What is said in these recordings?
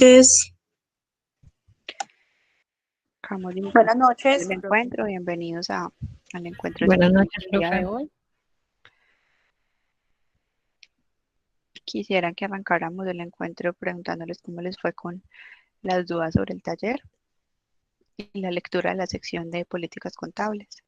Es, Camoli, Buenas noches, el encuentro, bienvenidos al encuentro Buenas noches, del día de profe. hoy. Quisieran que arrancáramos el encuentro preguntándoles cómo les fue con las dudas sobre el taller y la lectura de la sección de políticas contables.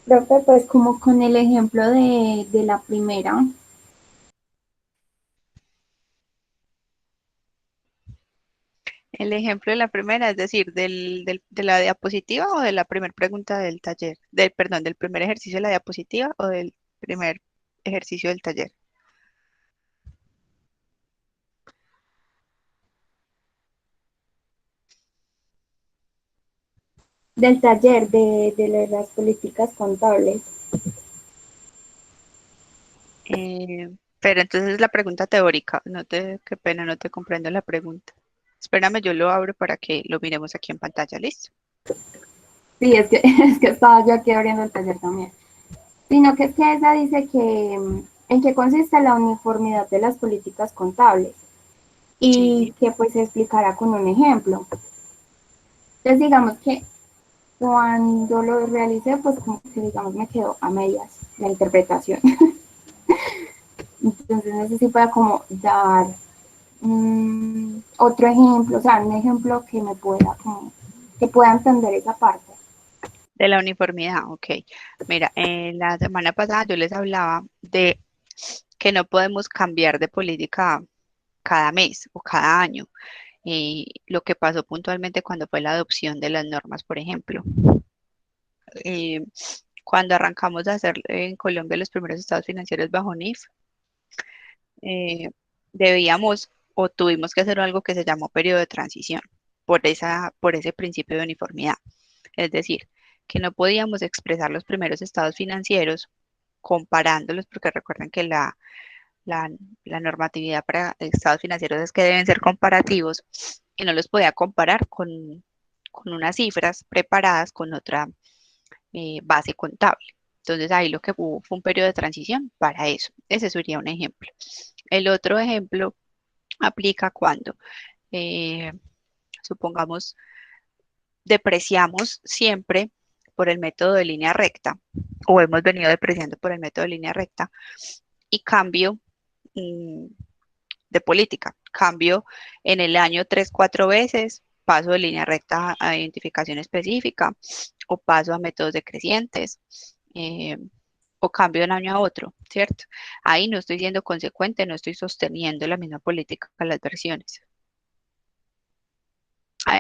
Profe, pues como con el ejemplo de la primera, El ejemplo de la primera, es decir, de la diapositiva o de la primera pregunta del taller, perdón, del primer ejercicio de la diapositiva o del primer ejercicio del taller. del taller de las políticas contables. Pero entonces la pregunta teórica, qué pena, no te comprendo la pregunta. Espérame, yo lo abro para que lo miremos aquí en pantalla, ¿listo? Sí, es que estaba yo aquí abriendo el taller también. Sino que es que esa dice que en qué consiste la uniformidad de las políticas contables y Sí. que pues se explicará con un ejemplo. Entonces digamos que cuando lo realicé, pues como que digamos me quedó a medias la interpretación. Entonces no sé si pueda como dar otro ejemplo, o sea, un ejemplo que me pueda como, que pueda entender esa parte. De la uniformidad, ok. Mira, la semana pasada yo les hablaba de que no podemos cambiar de política cada mes o cada año. Lo que pasó puntualmente cuando fue la adopción de las normas, por ejemplo. Eh, Cuando arrancamos a hacer en Colombia los primeros estados financieros bajo NIF, eh, debíamos o tuvimos que hacer algo que se llamó periodo de transición por ese principio de uniformidad. Es decir, que no podíamos expresar los primeros estados financieros comparándolos, porque recuerden que la, la normatividad para estados financieros es que deben ser comparativos y no los podía comparar con unas cifras preparadas con otra base contable. Entonces ahí lo que hubo fue un periodo de transición para eso. Ese sería un ejemplo. El otro ejemplo aplica cuando, eh, supongamos, depreciamos siempre por el método de línea recta o hemos venido depreciando por el método de línea recta y cambio mm, de política. Cambio en el año 3, 4 veces, paso de línea recta a identificación específica o paso a métodos decrecientes. O cambio de un año a otro, ¿cierto? Ahí no estoy siendo consecuente, no estoy sosteniendo la misma política con las versiones.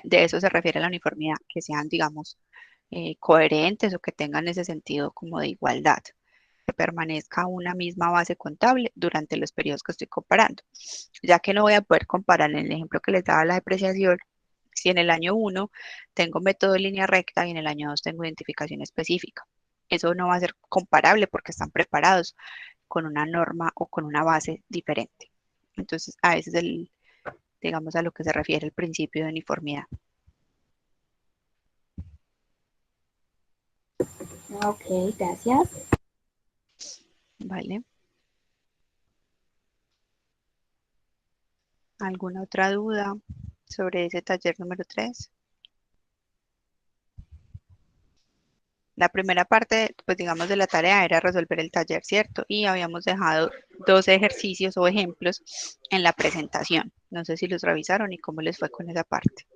De eso se refiere a la uniformidad, que sean, digamos, coherentes o que tengan ese sentido como de igualdad, que permanezca una misma base contable durante los periodos que estoy comparando. Ya que no voy a poder comparar en el ejemplo que les daba la depreciación, si en el año 1 tengo método de línea recta y en el año 2 tengo identificación específica. Eso no va a ser comparable porque están preparados con una norma o con una base diferente. Entonces, a ese es digamos, a lo que se refiere el principio de uniformidad. Ok, gracias. ¿Vale? ¿Alguna otra duda sobre ese taller número 3? La primera parte, pues digamos, de la tarea era resolver el taller, ¿cierto? Y habíamos dejado 2 ejercicios o ejemplos en la presentación. No sé si los revisaron y cómo les fue con esa parte.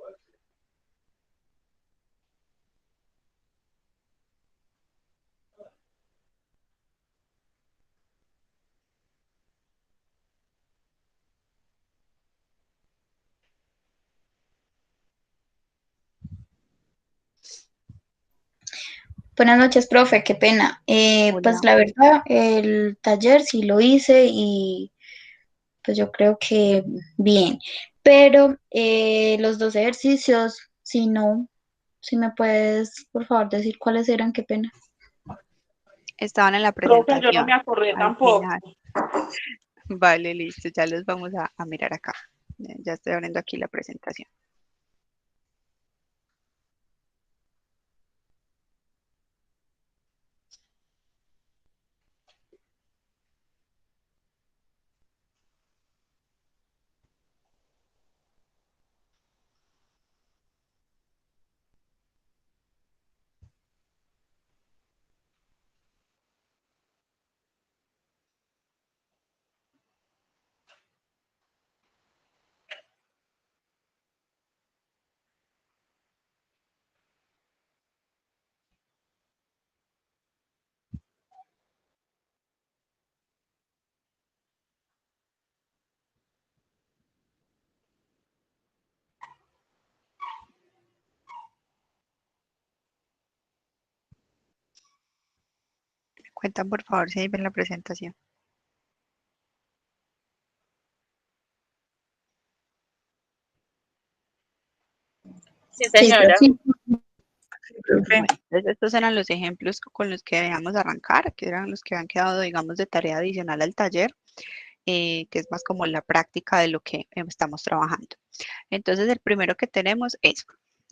Buenas noches, profe, qué pena. Pues Hola. la verdad, el taller sí lo hice y pues yo creo que bien, pero los 2 ejercicios, si no, si me puedes, por favor, decir cuáles eran, qué pena. Estaban en la profe, yo no me presentación, acordé al tampoco. final. Vale, listo, ya los vamos a mirar acá. Ya estoy abriendo aquí la presentación. Cuentan, por favor, si ahí ven la presentación. Sí, señora. Sí. Bueno, entonces estos eran los ejemplos con los que debíamos arrancar, que eran los que han quedado, digamos, de tarea adicional al taller, que es más como la práctica de lo que estamos trabajando. Entonces, el primero que tenemos es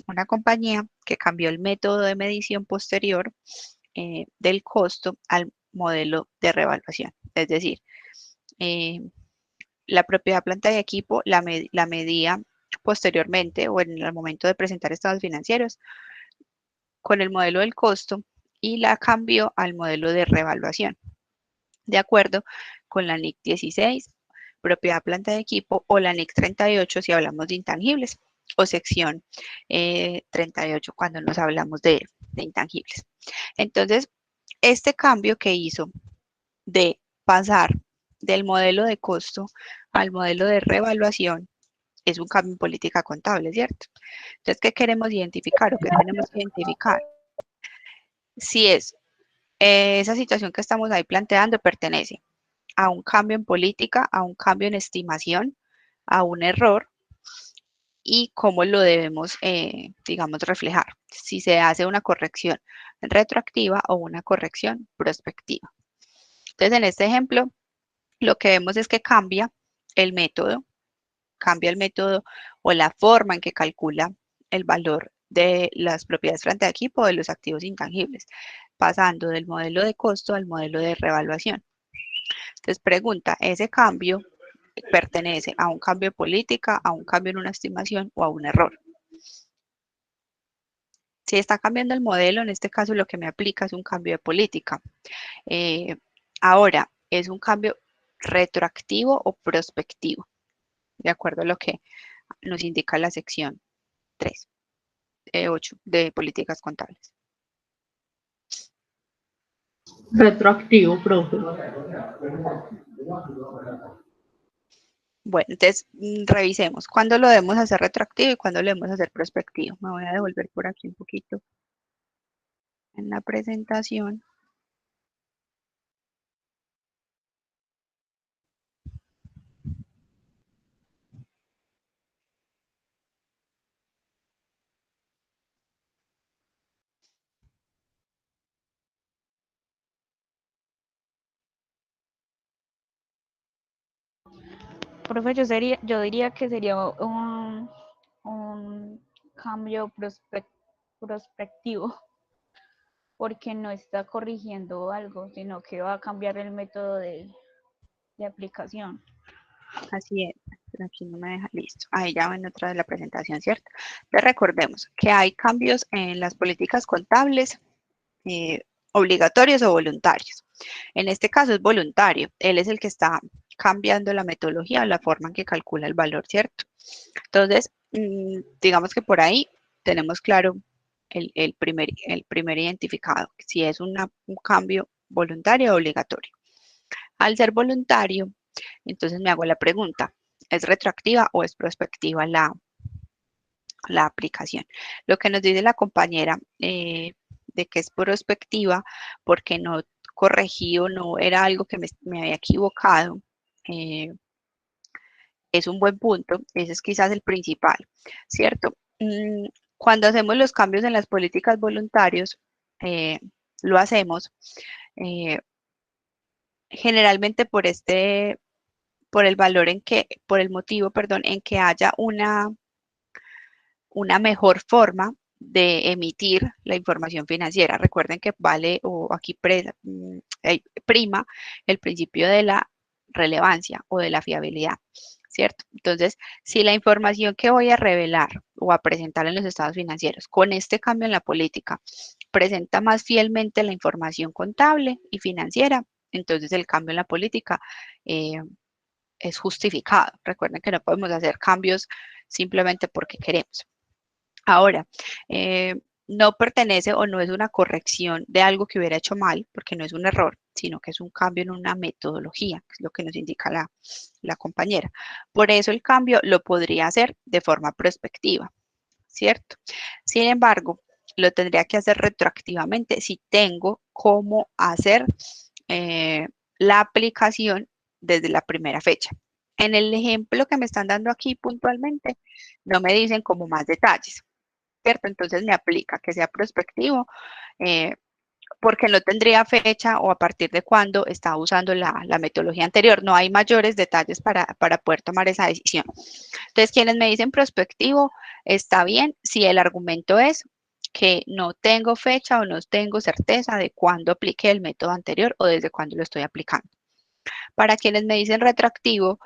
una compañía que cambió el método de medición posterior del costo al modelo de revaluación. Es decir, la propiedad planta de equipo la medía posteriormente o en el momento de presentar estados financieros con el modelo del costo y la cambió al modelo de revaluación, de acuerdo con la NIC 16, propiedad planta de equipo, o la NIC 38 si hablamos de intangibles, o sección 38 cuando nos hablamos de intangibles. Entonces, este cambio que hizo de pasar del modelo de costo al modelo de revaluación es un cambio en política contable, ¿cierto? Entonces, ¿qué queremos identificar o qué tenemos que identificar? Si es esa situación que estamos ahí planteando pertenece a un cambio en política, a un cambio en estimación, a un error y cómo lo debemos, digamos, reflejar. Si se hace una corrección retroactiva o una corrección prospectiva. Entonces, en este ejemplo, lo que vemos es que cambia el método o la forma en que calcula el valor de las propiedades frente a equipo de los activos intangibles, pasando del modelo de costo al modelo de revaluación. Entonces pregunta, ¿ese cambio pertenece a un cambio de política, a un cambio en una estimación o a un error? Si está cambiando el modelo, en este caso lo que me aplica es un cambio de política. Ahora, ¿es un cambio retroactivo o prospectivo? De acuerdo a lo que nos indica la sección 3, 8 de políticas contables. Retroactivo, profe. Bueno, entonces revisemos cuándo lo debemos hacer retroactivo y cuándo lo debemos hacer prospectivo. Me voy a devolver por aquí un poquito en la presentación. Profe, yo diría que sería un cambio prospectivo, porque no está corrigiendo algo, sino que va a cambiar el método de aplicación. Así es, pero aquí no me deja listo. Ahí ya ven otra de la presentación, ¿cierto? Entonces recordemos que hay cambios en las políticas contables obligatorios o voluntarios. En este caso es voluntario. Él es el que está cambiando la metodología o la forma en que calcula el valor, ¿cierto? Entonces, digamos que por ahí tenemos claro el primer identificado, si es un cambio voluntario o obligatorio. Al ser voluntario, entonces me hago la pregunta, ¿es retroactiva o es prospectiva la aplicación? Lo que nos dice la compañera de que es prospectiva porque no corregí o no era algo que me había equivocado, es un buen punto, ese es quizás el principal, ¿cierto? Cuando hacemos los cambios en las políticas voluntarios, lo hacemos generalmente por el valor por el motivo, perdón, en que haya una mejor forma de emitir la información financiera. Recuerden que vale o aquí prima el principio de la relevancia o de la fiabilidad, ¿cierto? Entonces, si la información que voy a revelar o a presentar en los estados financieros con este cambio en la política presenta más fielmente la información contable y financiera, entonces el cambio en la política es justificado. Recuerden que no podemos hacer cambios simplemente porque queremos. Ahora, no pertenece o no es una corrección de algo que hubiera hecho mal, porque no es un error, sino que es un cambio en una metodología, que es lo que nos indica la compañera. Por eso el cambio lo podría hacer de forma prospectiva, ¿cierto? Sin embargo, lo tendría que hacer retroactivamente si tengo cómo hacer la aplicación desde la primera fecha. En el ejemplo que me están dando aquí puntualmente, no me dicen como más detalles, ¿cierto? Entonces me aplica que sea prospectivo, porque no tendría fecha o a partir de cuándo estaba usando la metodología anterior. No hay mayores detalles para poder tomar esa decisión. Entonces, quienes me dicen prospectivo, está bien si el argumento es que no tengo fecha o no tengo certeza de cuándo apliqué el método anterior o desde cuándo lo estoy aplicando. Para quienes me dicen retroactivo,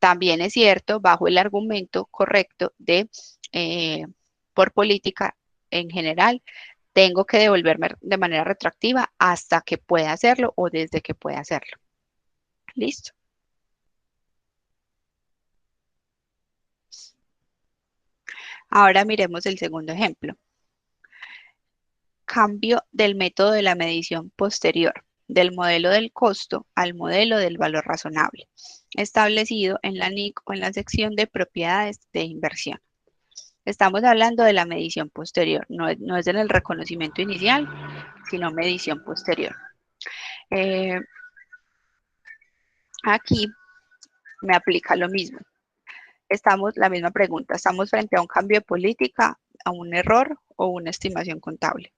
también es cierto, bajo el argumento correcto de por política en general, tengo que devolverme de manera retroactiva hasta que pueda hacerlo o desde que pueda hacerlo. ¿Listo? Ahora miremos el segundo ejemplo. Cambio del método de la medición posterior del modelo del costo al modelo del valor razonable, establecido en la NIC o en la sección de propiedades de inversión. Estamos hablando de la medición posterior, no es en el reconocimiento inicial, sino medición posterior. Aquí me aplica lo mismo. La misma pregunta, ¿estamos frente a un cambio de política, a un error o una estimación contable?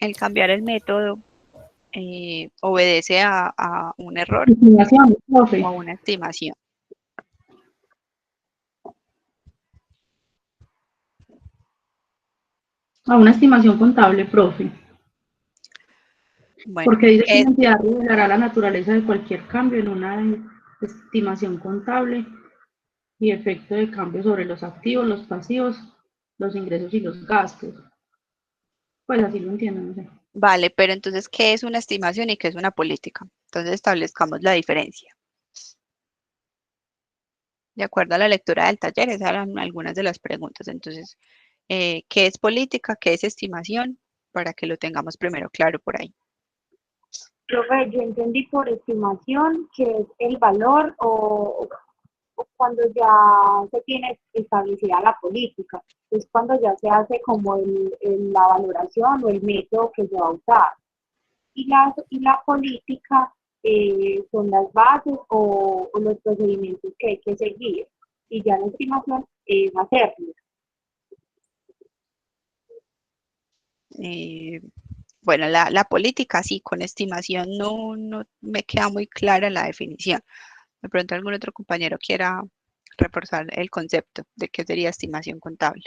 El cambiar el método obedece a un error Estimación, profe. o a una estimación. A una estimación contable, profe. Bueno, Porque dice que la entidad revelará la naturaleza de cualquier cambio en una estimación contable y efecto de cambio sobre los activos, los pasivos, los ingresos y los gastos. Pues así lo entiendo, no sé. vale, pero entonces, ¿qué es una estimación y qué es una política? Entonces, establezcamos la diferencia. De acuerdo a la lectura del taller, esas eran algunas de las preguntas. Entonces, ¿qué es política? ¿Qué es estimación? Para que lo tengamos primero claro por ahí. Profe, yo entendí por estimación que es el valor o cuando ya se tiene establecida la política, es cuando ya se hace como la valoración o el método que se va a usar. Y la política son las bases o los procedimientos que hay que seguir. Y ya la estimación es hacerlo. Bueno, la política sí, con estimación no me queda muy clara la definición. De pronto algún otro compañero quiera reforzar el concepto de qué sería estimación contable.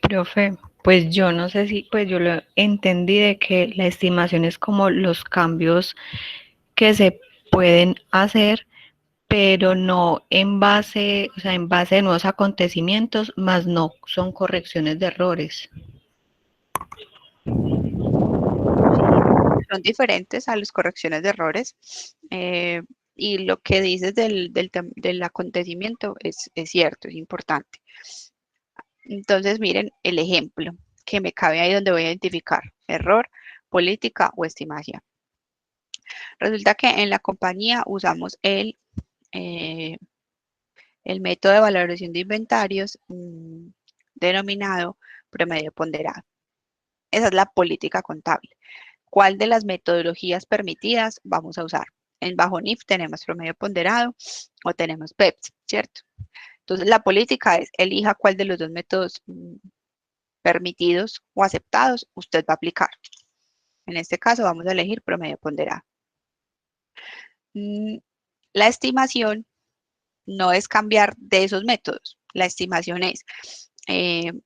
Profe, pues yo no sé si, pues yo lo entendí de que la estimación es como los cambios que se pueden hacer, pero no en base, o sea, en base de nuevos acontecimientos, más no son correcciones de errores. Son diferentes a las correcciones de errores. Y lo que dices del acontecimiento es cierto, es importante. Entonces, miren el ejemplo que me cabe ahí donde voy a identificar error, política o estimación. Resulta que en la compañía usamos el método de valoración de inventarios denominado promedio ponderado. Esa es la política contable. ¿Cuál de las metodologías permitidas vamos a usar? En bajo NIF tenemos promedio ponderado o tenemos PEPS, ¿cierto? Entonces, la política es, elija cuál de los dos métodos permitidos o aceptados usted va a aplicar. En este caso, vamos a elegir promedio ponderado. La estimación no es cambiar de esos métodos. La estimación es que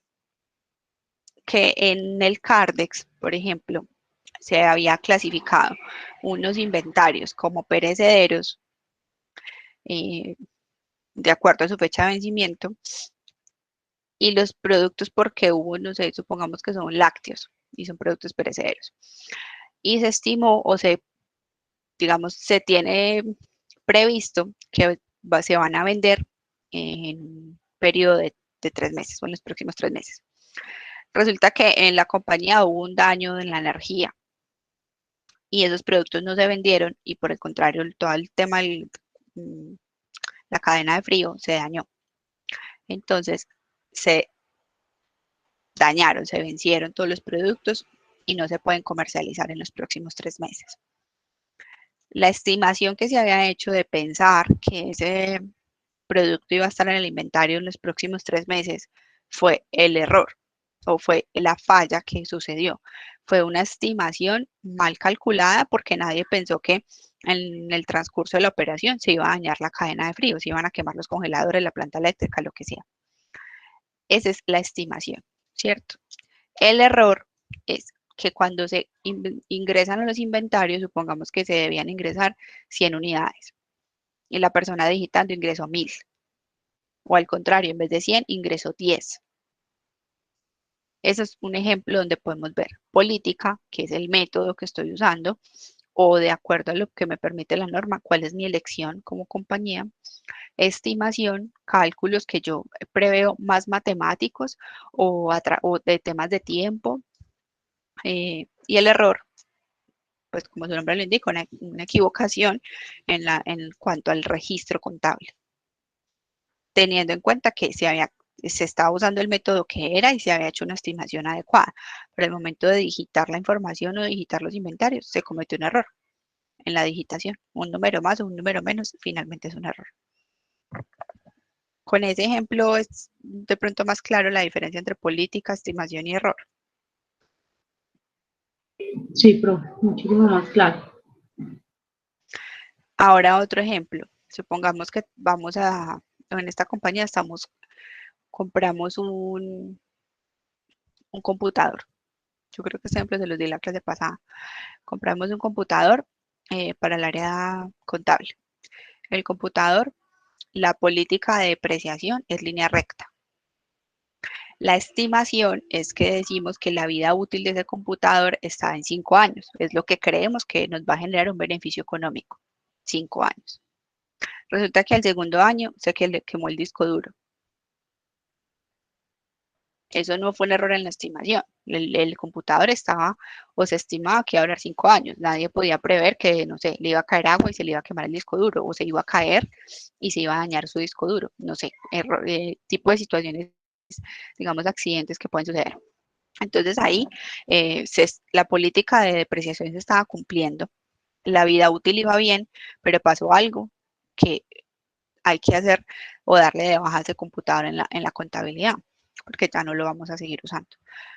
en el CARDEX, por ejemplo, se había clasificado unos inventarios como perecederos de acuerdo a su fecha de vencimiento y los productos porque hubo, no sé, supongamos que son lácteos y son productos perecederos. Y se estimó o digamos, se tiene previsto que se van a vender en un periodo de 3 meses o en los próximos 3 meses. Resulta que en la compañía hubo un daño en la energía y esos productos no se vendieron y por el contrario todo el tema, la cadena de frío se dañó. Entonces se dañaron, se vencieron todos los productos y no se pueden comercializar en los próximos 3 meses. La estimación que se había hecho de pensar que ese producto iba a estar en el inventario en los próximos 3 meses fue el error o fue la falla que sucedió. Fue una estimación mal calculada porque nadie pensó que en el transcurso de la operación se iba a dañar la cadena de frío, se iban a quemar los congeladores, la planta eléctrica, lo que sea. Esa es la estimación, ¿cierto? El error es que cuando se ingresan a los inventarios, supongamos que se debían ingresar 100 unidades y la persona digitando ingresó 1000. O al contrario, en vez de 100, ingresó 10. Ese es un ejemplo donde podemos ver política, que es el método que estoy usando, o de acuerdo a lo que me permite la norma, cuál es mi elección como compañía, estimación, cálculos que yo preveo más matemáticos o de temas de tiempo, y el error, pues como su nombre lo indica, una equivocación en cuanto al registro contable, teniendo en cuenta que se estaba usando el método que era y se había hecho una estimación adecuada. Pero al momento de digitar la información o digitar los inventarios, se cometió un error en la digitación. Un número más o un número menos, finalmente es un error. Con ese ejemplo es de pronto más claro la diferencia entre política, estimación y error. Sí, profe, muchísimo más claro. Ahora otro ejemplo. Supongamos que en esta compañía compramos un computador. Yo creo que este ejemplo se los di la clase pasada. Compramos un computador para el área contable. El computador, la política de depreciación es línea recta. La estimación es que decimos que la vida útil de ese computador está en 5 años. Es lo que creemos que nos va a generar un beneficio económico. 5 años. Resulta que al segundo año se quemó el disco duro. Eso no fue un error en la estimación. El computador estaba o se estimaba que iba a durar 5 años. Nadie podía prever que, no sé, le iba a caer agua y se le iba a quemar el disco duro, o se iba a caer y se iba a dañar su disco duro. No sé, tipo de situaciones, digamos, accidentes que pueden suceder. Entonces ahí la política de depreciación se estaba cumpliendo. La vida útil iba bien, pero pasó algo que hay que hacer o darle de baja a ese computador en la contabilidad, porque ya no lo vamos a seguir usando.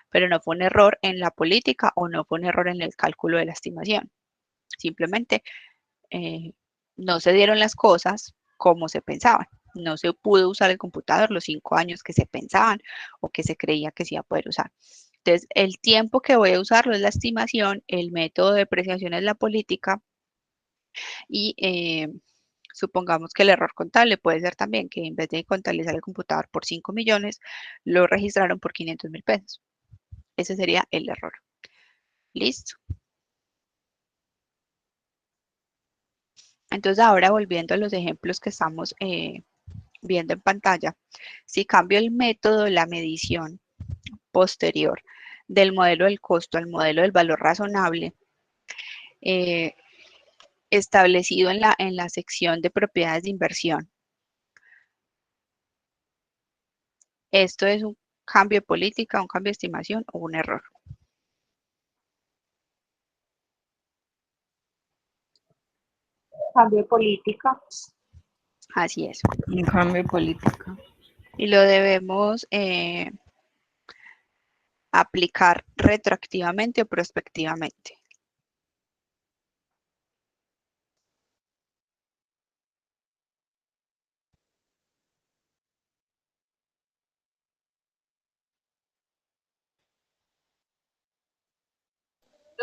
Pero no fue un error en la política o no fue un error en el cálculo de la estimación. Simplemente no se dieron las cosas como se pensaban. No se pudo usar el computador los 5 años que se pensaban o que se creía que se iba a poder usar. Entonces, el tiempo que voy a usarlo es la estimación, el método de depreciación es la política y supongamos que el error contable puede ser también que en vez de contabilizar el computador por 5 millones, lo registraron por 500.000 pesos. Ese sería el error. Listo. Entonces ahora volviendo a los ejemplos que estamos viendo en pantalla, si cambio el método de la medición posterior del modelo del costo al modelo del valor razonable, establecido en la sección de propiedades de inversión. Esto es un cambio de política, un cambio de estimación o un error. Cambio de política. Así es. Un cambio de política. Y lo debemos aplicar retroactivamente o prospectivamente.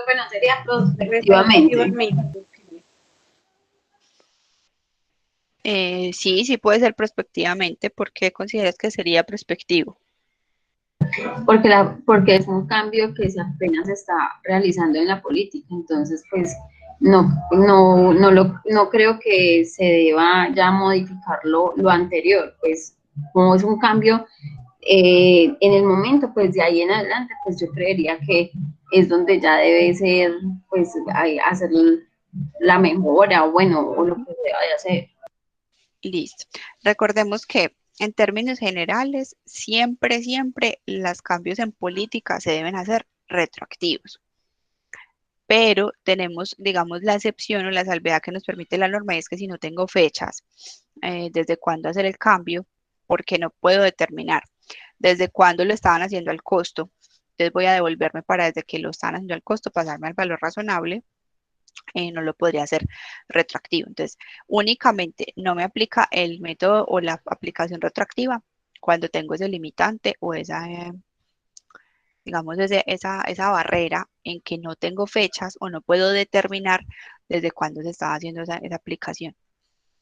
Bueno, sería prospectivamente. Sí puede ser prospectivamente. ¿Por qué consideras que sería prospectivo? Porque es un cambio que se apenas está realizando en la política, entonces pues no creo que se deba ya modificar lo anterior, pues como es un cambio en el momento, pues de ahí en adelante, pues yo creería que es donde ya debe ser, pues hacer la mejora, o bueno, o lo que se deba de hacer. Listo. Recordemos que en términos generales, siempre los cambios en política se deben hacer retroactivos. Pero tenemos, digamos, la excepción o la salvedad que nos permite la norma, y es que si no tengo fechas desde cuándo hacer el cambio, porque no puedo determinar desde cuándo lo estaban haciendo al costo, entonces voy a devolverme para desde que lo estaban haciendo al costo, pasarme al valor razonable, no lo podría hacer retroactivo. Entonces, únicamente no me aplica el método o la aplicación retroactiva cuando tengo ese limitante o esa, digamos, esa barrera en que no tengo fechas o no puedo determinar desde cuándo se estaba haciendo esa aplicación.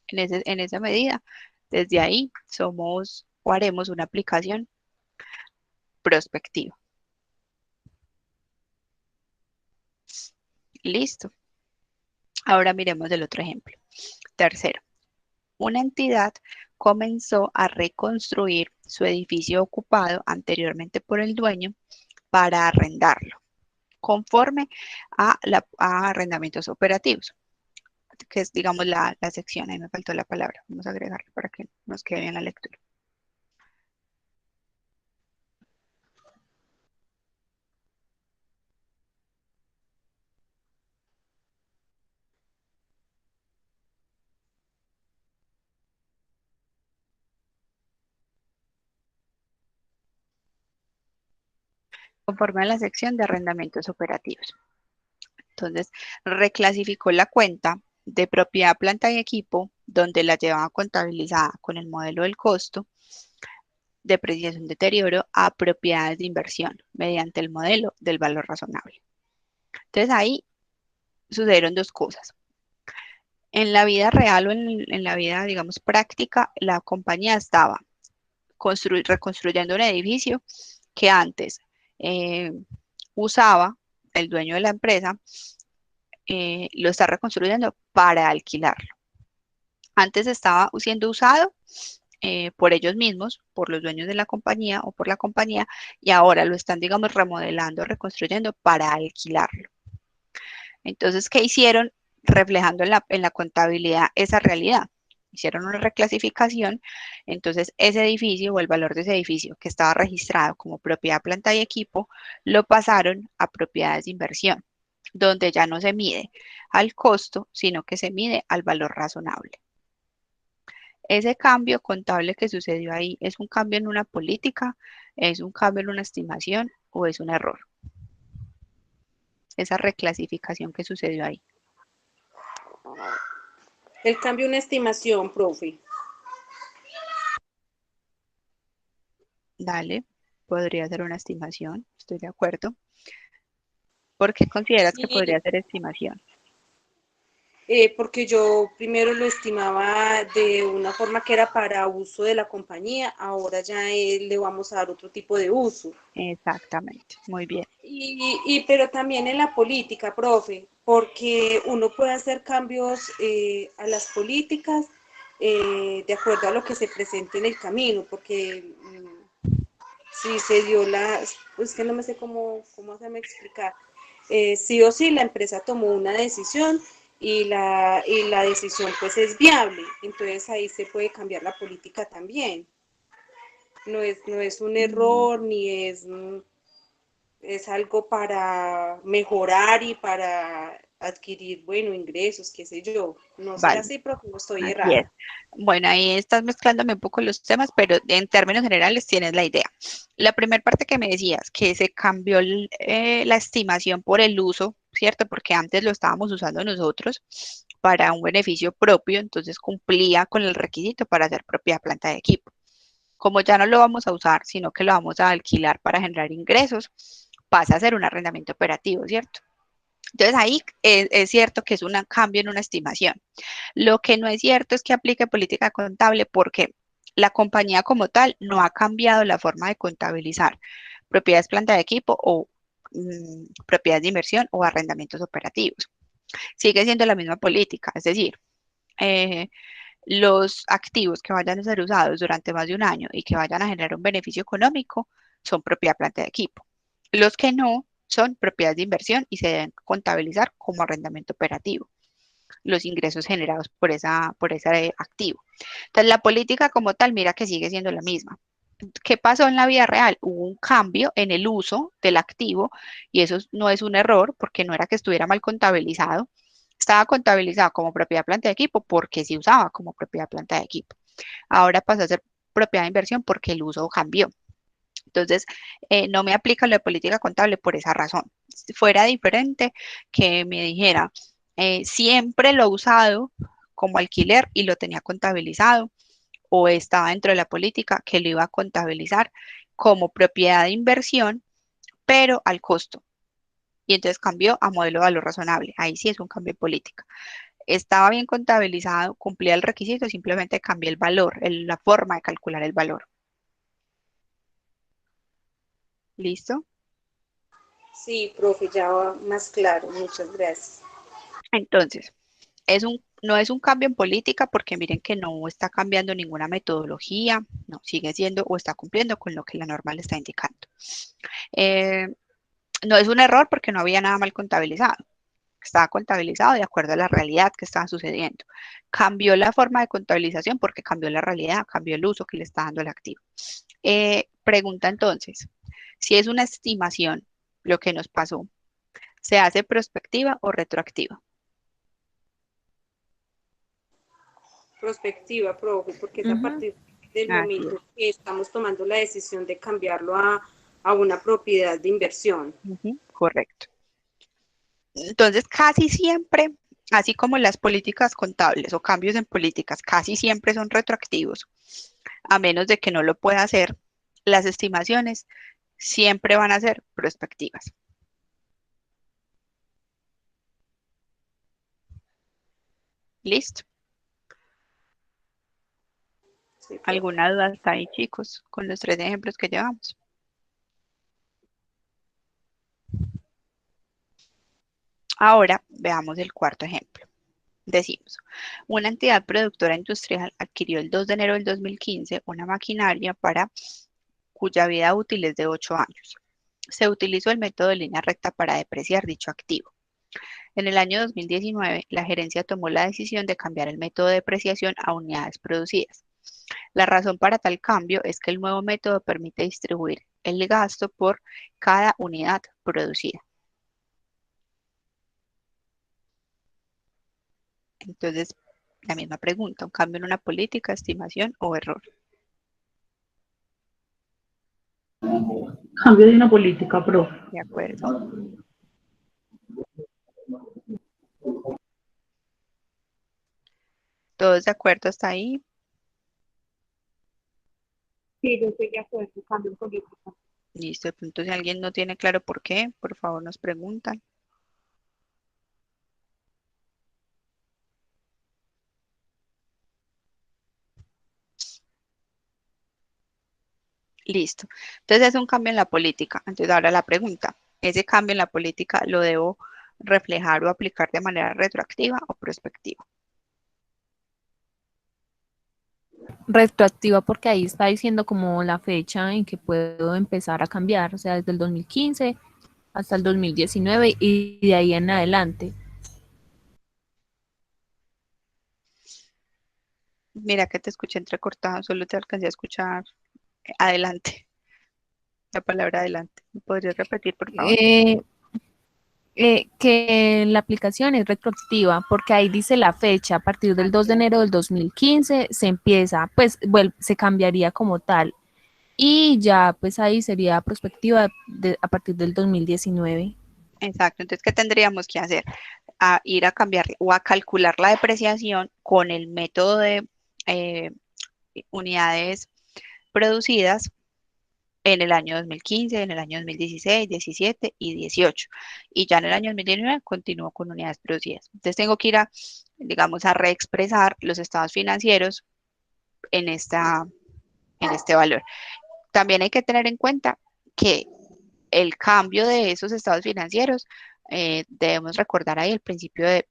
En esa medida, desde ahí somos o haremos una aplicación prospectiva. Listo. Ahora miremos el otro ejemplo. Tercero, una entidad comenzó a reconstruir su edificio ocupado anteriormente por el dueño para arrendarlo, conforme a arrendamientos operativos, que es, digamos, la sección. Ahí me faltó la palabra. Vamos a agregarla para que nos quede bien la lectura. Conforme a la sección de arrendamientos operativos. Entonces, reclasificó la cuenta de propiedad, planta y equipo, donde la llevaba contabilizada con el modelo del costo, depreciación, deterioro, a propiedades de inversión, mediante el modelo del valor razonable. Entonces, ahí sucedieron dos cosas. En la vida real o en la vida, digamos, práctica, la compañía estaba reconstruyendo un edificio que antes usaba el dueño de la empresa, lo está reconstruyendo para alquilarlo. Antes estaba siendo usado por ellos mismos, por los dueños de la compañía o por la compañía, y ahora lo están, digamos, remodelando, reconstruyendo para alquilarlo. Entonces, ¿qué hicieron? Reflejando en la contabilidad esa realidad. Hicieron una reclasificación, entonces ese edificio o el valor de ese edificio que estaba registrado como propiedad, planta y equipo, lo pasaron a propiedades de inversión, donde ya no se mide al costo, sino que se mide al valor razonable. Ese cambio contable que sucedió ahí, ¿es un cambio en una política, es un cambio en una estimación o es un error? Esa reclasificación que sucedió ahí. El cambio en una estimación, profe. Dale, podría ser una estimación, estoy de acuerdo. ¿Por qué consideras que podría ser estimación? Porque yo primero lo estimaba de una forma que era para uso de la compañía, ahora ya le vamos a dar otro tipo de uso. Exactamente, muy bien. Pero también en la política, profe, porque uno puede hacer cambios a las políticas de acuerdo a lo que se presente en el camino, porque si se dio pues que no me sé cómo hacerme explicar, sí o sí la empresa tomó una decisión y la decisión pues es viable, entonces ahí se puede cambiar la política también. No es un error ni es algo para mejorar y para adquirir, bueno, ingresos, qué sé yo. No sé Vale. así, pero no estoy Así errada. es. Bueno, ahí estás mezclándome un poco los temas, pero en términos generales tienes la idea. La primera parte que me decías, que se cambió la estimación por el uso, ¿cierto? Porque antes lo estábamos usando nosotros para un beneficio propio, entonces cumplía con el requisito para hacer propiedad, planta de equipo. Como ya no lo vamos a usar, sino que lo vamos a alquilar para generar ingresos, pasa a ser un arrendamiento operativo, ¿cierto? Entonces ahí es cierto que es un cambio en una estimación. Lo que no es cierto es que aplique política contable porque la compañía como tal no ha cambiado la forma de contabilizar propiedades, planta de equipo o propiedades de inversión o arrendamientos operativos. Sigue siendo la misma política, es decir, eh, los activos que vayan a ser usados durante más de un año y que vayan a generar un beneficio económico son propiedad planta de equipo. Los que no son propiedades de inversión y se deben contabilizar como arrendamiento operativo, los ingresos generados por ese activo. Entonces, la política como tal, mira que sigue siendo la misma. ¿Qué pasó en la vida real? Hubo un cambio en el uso del activo y eso no es un error porque no era que estuviera mal contabilizado, estaba contabilizado como propiedad planta de equipo porque se usaba como propiedad planta de equipo. Ahora pasó a ser propiedad de inversión porque el uso cambió. Entonces, no me aplica lo de política contable por esa razón. Si fuera diferente que me dijera, siempre lo he usado como alquiler y lo tenía contabilizado, o estaba dentro de la política que lo iba a contabilizar como propiedad de inversión, pero al costo. Y entonces cambió a modelo de valor razonable. Ahí sí es un cambio de política. Estaba bien contabilizado, cumplía el requisito, simplemente cambié el valor, la forma de calcular el valor. ¿Listo? Sí, profe, ya va más claro. Muchas gracias. Entonces, no es un cambio en política porque miren que no está cambiando ninguna metodología, no, sigue siendo o está cumpliendo con lo que la norma le está indicando. No es un error porque no había nada mal contabilizado, estaba contabilizado de acuerdo a la realidad que estaba sucediendo. Cambió la forma de contabilización porque cambió la realidad, cambió el uso que le está dando el activo. Pregunta entonces, si es una estimación lo que nos pasó, ¿se hace prospectiva o retroactiva? Prospectiva, profe, porque es a Ujú. partir del Así momento es. que estamos tomando la decisión de cambiarlo a una propiedad de inversión. Ujú, correcto. Entonces, casi siempre, así como las políticas contables o cambios en políticas, casi siempre son retroactivos, a menos de que no lo pueda hacer, las estimaciones siempre van a ser prospectivas. ¿Listo? Sí, profe. ¿Alguna duda hasta ahí, chicos, con los 3 ejemplos que llevamos? Ahora veamos el cuarto ejemplo. Decimos, una entidad productora industrial adquirió el 2 de enero del 2015 una maquinaria cuya vida útil es de 8 años. Se utilizó el método de línea recta para depreciar dicho activo. En el año 2019, la gerencia tomó la decisión de cambiar el método de depreciación a unidades producidas. La razón para tal cambio es que el nuevo método permite distribuir el gasto por cada unidad producida. Entonces, la misma pregunta, un cambio en una política, estimación o error. Cambio de una política, profe. ¿De acuerdo? ¿Todos de acuerdo hasta ahí? Sí, yo estoy de acuerdo, cambio político. Listo, de pronto si alguien no tiene claro por qué, por favor nos preguntan. Listo. Entonces es un cambio en la política. Entonces ahora la pregunta, ¿ese cambio en la política lo debo reflejar o aplicar de manera retroactiva o prospectiva? Retroactiva porque ahí está diciendo como la fecha en que puedo empezar a cambiar, o sea, desde el 2015 hasta el 2019 y de ahí en adelante. Mira que te escuché entrecortado, solo te alcancé a escuchar adelante, la palabra adelante. ¿Me podrías repetir, por favor? Que la aplicación es retroactiva porque ahí dice la fecha, a partir del 2 de enero del 2015 se empieza, pues se cambiaría como tal y ya pues ahí sería prospectiva a partir del 2019. Exacto, entonces, ¿qué tendríamos que hacer? A ir a cambiar o a calcular la depreciación con el método de eh, unidades producidas en el año 2015, en el año 2016, 17 y 18. Y ya en el año 2019 continúo con unidades producidas. Entonces tengo que ir a, digamos, a reexpresar los estados financieros en, en este valor. También hay que tener en cuenta que el cambio de esos estados financieros debemos recordar ahí el principio de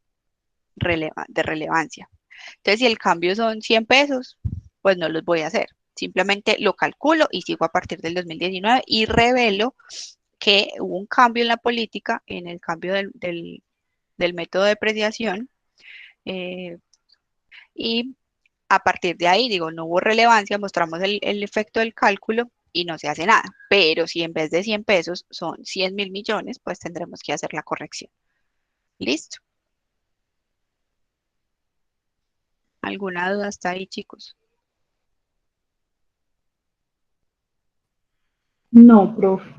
relevancia. Entonces, si el cambio son 100 pesos, pues no los voy a hacer. Simplemente lo calculo y sigo a partir del 2019 y revelo que hubo un cambio en la política, en el cambio del método de depreciación, y a partir de ahí, digo, no hubo relevancia, mostramos el efecto del cálculo y no se hace nada. Pero si en vez de 100 pesos son 100.000 millones, pues tendremos que hacer la corrección. ¿Listo? ¿Alguna duda hasta ahí, chicos? No, profe.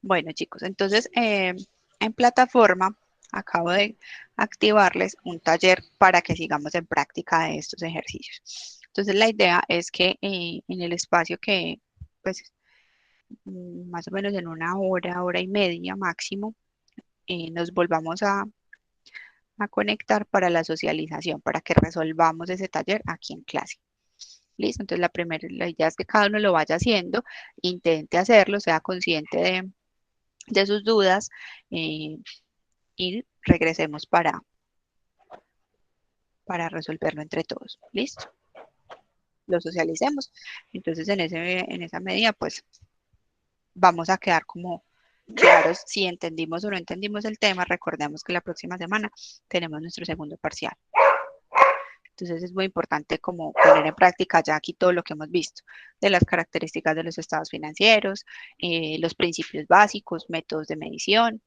Bueno, chicos, entonces en plataforma acabo de activarles un taller para que sigamos en práctica de estos ejercicios. Entonces la idea es que en el espacio que, pues, más o menos en una hora, hora y media máximo, nos volvamos a conectar para la socialización, para que resolvamos ese taller aquí en clase. ¿Listo? Entonces la idea es que cada uno lo vaya haciendo, intente hacerlo, sea consciente de sus dudas, y regresemos para resolverlo entre todos. ¿Listo? Lo socialicemos. Entonces en esa medida pues vamos a quedar como claros si entendimos o no entendimos el tema. Recordemos que la próxima semana tenemos nuestro segundo parcial. Entonces es muy importante como poner en práctica ya aquí todo lo que hemos visto de las características de los estados financieros, los principios básicos, métodos de medición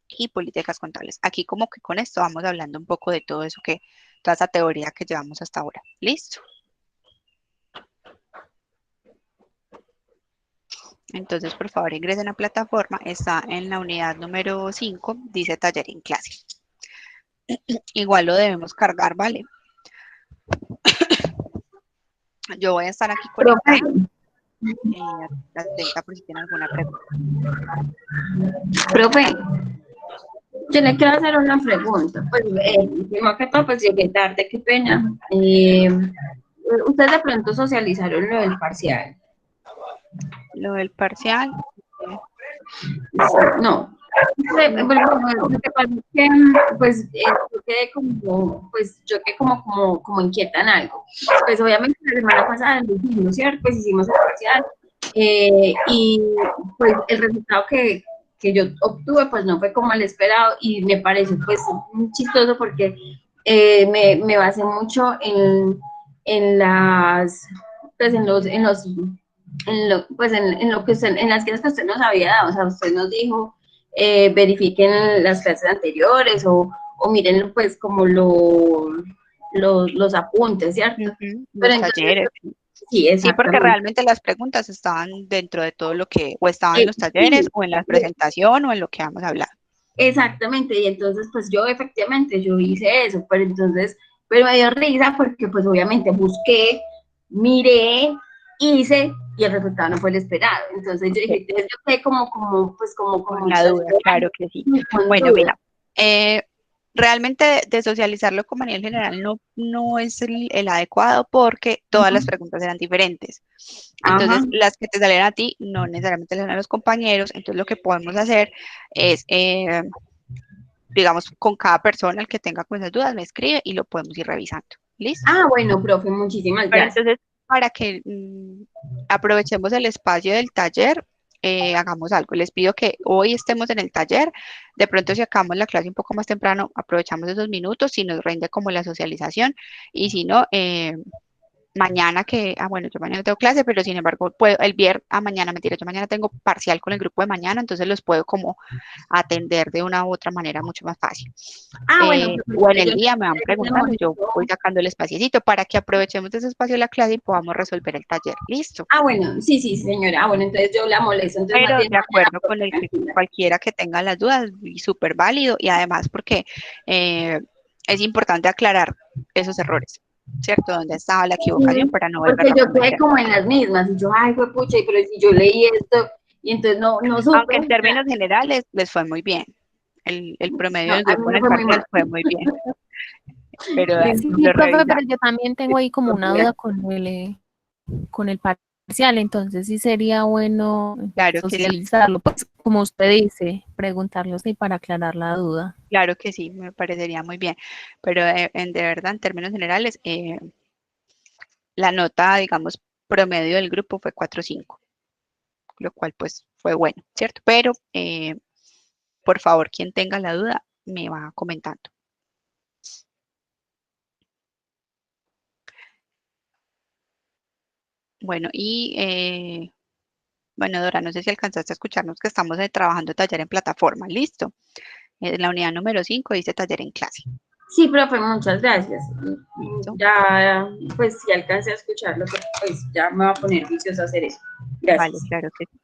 y políticas contables. Aquí como que con esto vamos hablando un poco de todo eso toda esa teoría que llevamos hasta ahora. ¿Listo? Entonces, por favor, ingresen a plataforma. Está en la unidad número 5, dice taller en clase. Igual lo debemos cargar, ¿vale? Yo voy a estar aquí conectada. Atenta por si tienen alguna pregunta. Profe, yo le quiero hacer una pregunta. Pues, primero que todo, pues llegué tarde, qué pena. ¿Ustedes de pronto socializaron lo del parcial? Lo del parcial. No. Pues yo quedé como inquieta en algo. Pues obviamente la semana pasada lo hicimos, ¿cierto? Pues hicimos el parcial y pues el resultado que yo obtuve pues no fue como el esperado y me pareció pues muy chistoso porque me basé mucho en las pues en las clases que usted nos había dado. O sea, usted nos dijo verifiquen las clases anteriores o miren pues como los apuntes, ¿cierto? Pero los talleres. Sí, porque realmente las preguntas estaban dentro de todo lo que, o estaban en los talleres, o en la presentación, o en lo que vamos a hablar. Exactamente, y entonces pues yo efectivamente, yo hice eso, pero me dio risa porque pues obviamente busqué, miré, hice, y el resultado no fue el esperado. Entonces yo dije, yo quedé como con la duda, claro que sí. Bueno, mira, realmente de socializarlo como a nivel general no es el adecuado porque todas las preguntas eran diferentes. Entonces, las que te salen a ti no necesariamente le salen a los compañeros. Entonces, lo que podemos hacer es, digamos, con cada persona el que tenga con esas dudas me escribe y lo podemos ir revisando. ¿Listo? Bueno, profe, muchísimas gracias. Entonces, para que aprovechemos el espacio del taller, hagamos algo. Les pido que hoy estemos en el taller. De pronto, si acabamos la clase un poco más temprano, aprovechamos esos minutos, si nos rinde como la socialización, y si no, mañana bueno, yo mañana tengo clase, pero sin embargo, puedo, yo mañana tengo parcial con el grupo de mañana, entonces los puedo como atender de una u otra manera mucho más fácil. Bueno, o en el día me van preguntando, yo voy sacando el espaciecito para que aprovechemos ese espacio de la clase y podamos resolver el taller. ¿Listo? Bueno, sí, señora. Bueno, entonces yo la molesto. Entonces, pero de acuerdo con cualquiera que tenga las dudas, súper válido, y además porque es importante aclarar esos errores, ¿cierto? ¿Dónde estaba la equivocación para no volverlo a cometer? Porque yo quedé como en las mismas, y yo, fue pucha, pero si yo leí esto, y entonces no supe. Aunque en términos generales les fue muy bien. el promedio No, del a mí grupo en me el fue muy parcial mal. fue muy bien. Pero dale, Sí, lo profe, pero revisamos. yo también tengo ahí como una duda con el parcial, entonces sí sería bueno Claro que sí, socializarlo, pues como usted dice, preguntarlo sí para aclarar la duda. claro que sí, me parecería muy bien. Pero de verdad, en términos generales, la nota, digamos, promedio del grupo fue 4.5, lo cual pues fue bueno, ¿cierto? Pero, por favor, quien tenga la duda, me va comentando. Bueno, bueno, Dora, no sé si alcanzaste a escucharnos que estamos trabajando taller en plataforma, ¿listo? En la unidad número 5 dice taller en clase. Sí, profe, muchas gracias. ¿Listo? Ya, pues, si alcancé a escucharlo, pues ya me va a poner vicioso a hacer eso. Vale, Gracias. claro que sí.